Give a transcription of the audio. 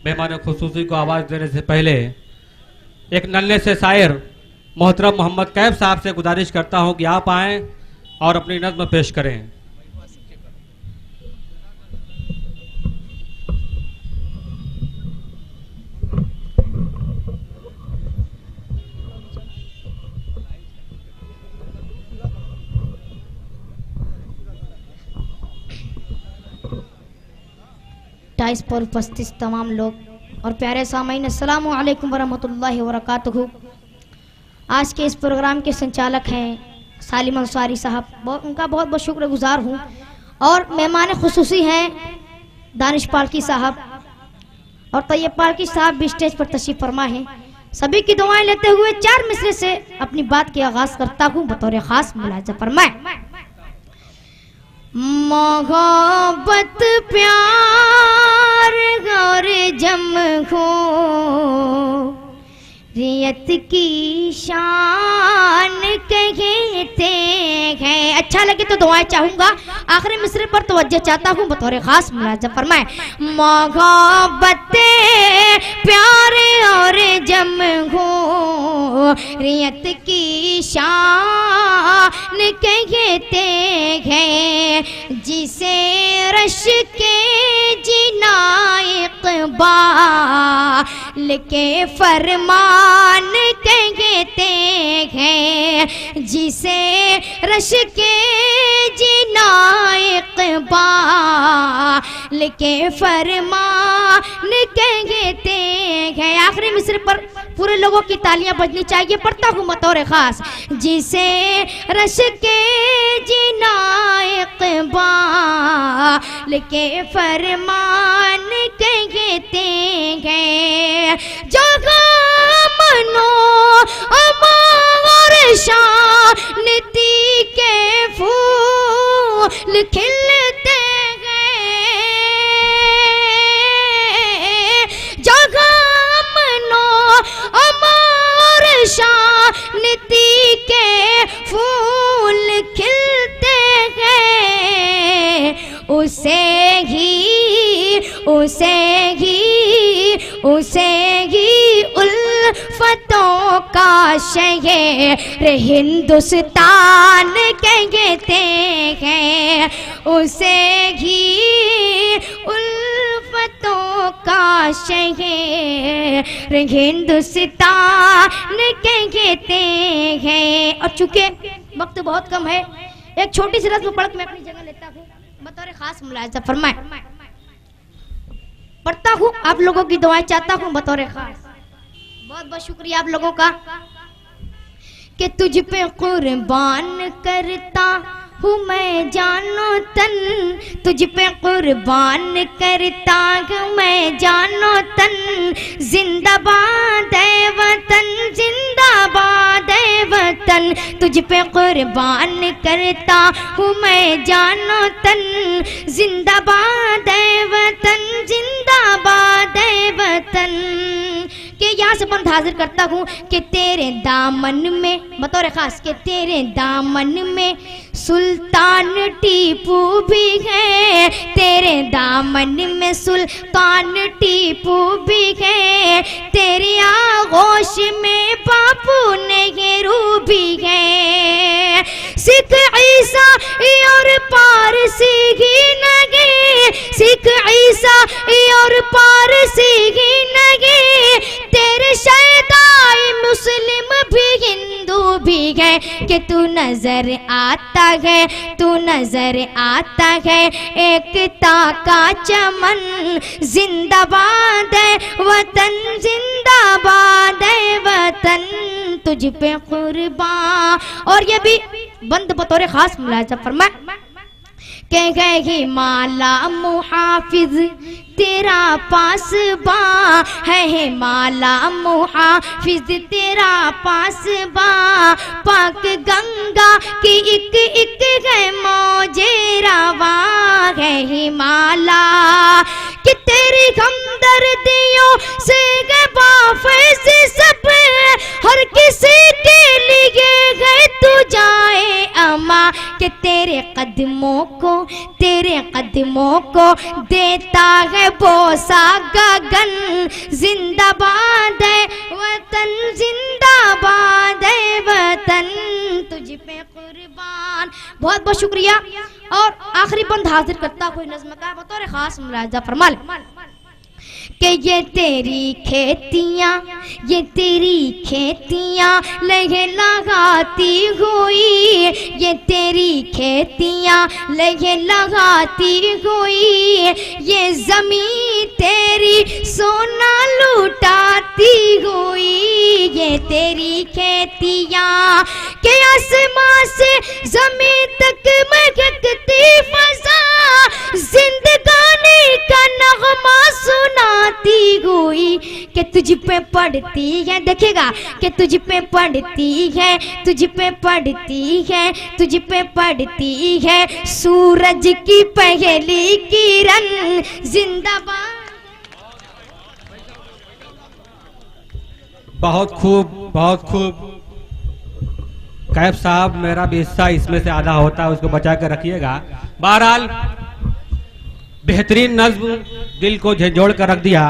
मेहमान खुसूसी को आवाज़ देने से पहले एक नन्हे से शायर मोहतरम मोहम्मद कैफ साहब से गुजारिश करता हूं कि आप आएं और अपनी नज़्म पेश करें। टाइस पर उपस्थित तमाम लोग और प्यारे सामाईन, अस्सलामु अलैकुम वरहमतुल्लाहि वबरकातुहू। आज के इस प्रोग्राम के संचालक हैं सालिम अंसारी साहब, उनका बहुत बहुत शुक्रगुजार हूँ। और मेहमान खुसूसी हैं दानिश पालकी साहब और तैयब पालकी साहब भी स्टेज पर तशरीफ फरमा हैं। सभी की दुआएं लेते हुए 4 मिसरे से अपनी बात के आगाज करता हूँ। बतौर खास मुलाजा फरमाए। मोहब्बत प्यार और जम खो रियत की शान कहते हैं। अच्छा लगे तो दुआएं चाहूंगा। आखिरी मिसरे पर तवज्जो चाहता हूँ। बतौर खास मुलाजा फरमाए। मोहब्बत प्यार और जम खो रियत की शान कहते हैं। जिसे रश के जिना इक़बाल के फरमान कहते हैं। जिसे रश के जिना इक़बाल के फरमान कहते हैं। आखिरी मिसरे पर पूरे लोगों की तालियां बजनी चाहिए। पढ़ता हूँ बतौर खास। जिसे रश के जिना इक़बाल के फरमान कहते हैं। जो मनो अमर शांति के फूल खिलते हैं। जो मनो अमर शांति के फूल खिलते हैं। उसे ही उल्फतों का शहर हिंदुस्तान कहते हैं। उसे ही उल्फतों का शहर हिंदुस्तान कहते हैं। और चूंकि वक्त बहुत कम है, एक छोटी सी रस्म पढ़ के मैं अपनी जगह लेता हूँ। बतौर खास मुलाहिजा फरमाए। पढ़ता हूँ, आप लोगों की दुआएं चाहता हूँ। बतौर खास बहुत बहुत शुक्रिया आप लोगों का कि तुझ पे कुर्बान करता हूँ मैं जानो तन। तुझ पे कुर्बान करता हूँ मैं जानो तन। जिंदाबाद है वतन, जिंदाबाद है वतन। तुझ पे कुर्बान करता हूँ मैं जानो तन। जिंदाबाद है वतन, जिंदाबाद है वतन। कि यहाँ से बंद हाजिर करता हूँ कि तेरे दामन में, बतौर खास के तेरे दामन में सुल्तान टीपू भी है। तेरे दामन में सुल्तान टीपू भी है। तेरे आगोश में बापू नेहरू भी है। सिख ईसाई और पारसी ही नगे, सिख ईसाई और पारसी ही नगे। तेरे शैदाई मुस्लिम भी हिंदू भी है। कि तू नजर आता है, तू नजर आता है एकता का चमन। जिंदाबाद है वतन, जिंदाबाद है वतन। तुझ पे कुर्बान। और ये भी बंद बतौर खास मुलाहिजा फरमाए। कह गए माला मुहाफिज तेरा पासबा है। माला मुहाफिज तेरा पासबा। पाक गंगा की एक है मौजे रवा है हिमाला। कि तेरी हमदर्दियों से बाफैज़ सब हर किसी के लिए है तू जाए अमा। कि तेरे कदमों को, तेरे तेरे कदमों को देता है बोसा गगन। जिंदाबाद है वतन, जिंदाबाद है वतन, तुझ पे कुर्बान। बहुत बहुत शुक्रिया। और आखिरी बंद हाजिर करता कोई नज़्म का बतौर खास मुलाहिजा फरमा ले कि ये तेरी खेतियाँ, ये तेरी खेतियाँ लहे लगाती हुई, ये तेरी खेतियाँ लहे लगाती हुई, ये ज़मीन तेरी सोना लुटाती हुई, ये तेरी खेतियाँ के आसमां से ज़मीन तक महकती फ़ज़ा, जिंदगानी का नगमा सुनाती हुई कि तुझ पे पड़ती है, देखिएगा कि तुझ पे पड़ती है, तुझ पे पड़ती है, तुझ पे पड़ती है सूरज की पहली किरण। जिंदाबाद। बहुत खूब, बहुत खूब। कैफ साहब, मेरा भी हिस्सा इसमें से आधा होता है, उसको बचा कर रखिएगा। बहरहाल बेहतरीन नज्म दिल को झंझोड़ कर रख दिया।